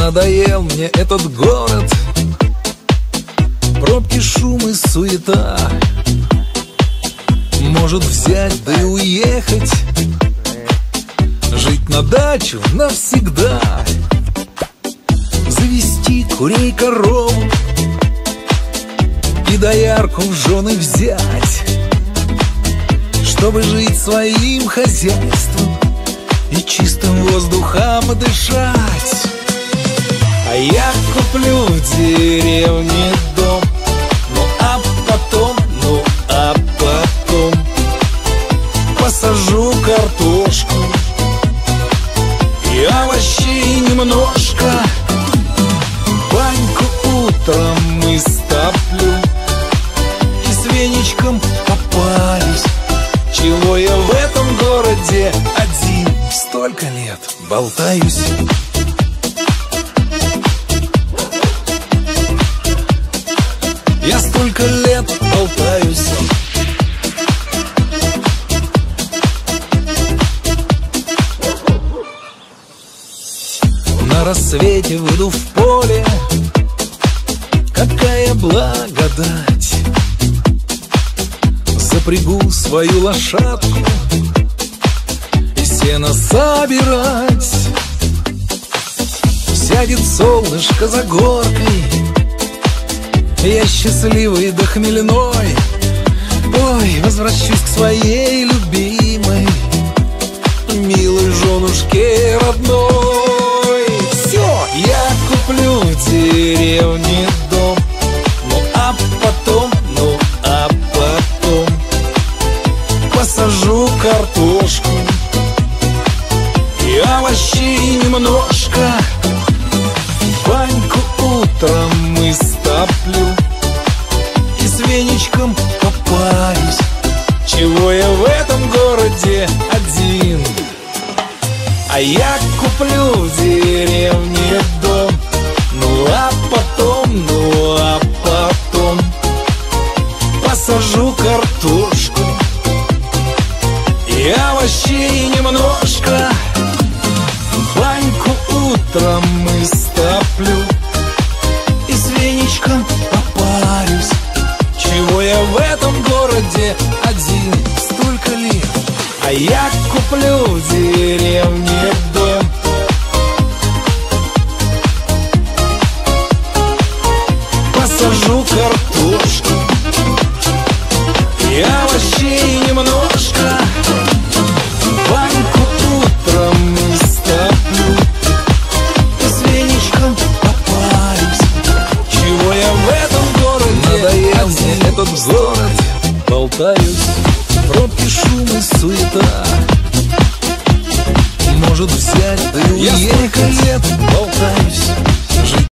Надоел мне этот город, пробки, шум и суета. Может взять да и уехать, жить на дачу навсегда, завести курей, корову и доярку в жены взять, чтобы жить своим хозяйством и чистым воздухом дышать. А я куплю в деревне дом, ну а потом посажу картошку и овощей немножко. Баньку утром истоплю и с веничком попарюсь. Чего я в этом городе один столько лет болтаюсь? Я столько лет болтаюсь. На рассвете выйду в поле, какая благодать. Запрягу свою лошадку и сено собирать. Сядет солнышко за горкой, я счастливый да хмельной. Ой, возвращусь к своей любимой, милой женушке родной. Все, я куплю в деревне дом, ну а потом посажу картошку и овощей немножко. Баньку утром истоплю и с веничком попарюсь. Чего я в этом городе один? А я куплю в деревне дом, ну а потом посажу картошку и овощей немножко. Баньку утром истоплю и с веничком попарюсь. Чего я в этом городе один столько лет? А я куплю в деревне дом, посажу картошку и овощей немножко. Баньку утром истоплю и с веничком попарюсь. Чего я в этом городе? Надоел мне этот город, болтаюсь. Пробки, шум и суета. Может взять да и уехать, болтаюсь.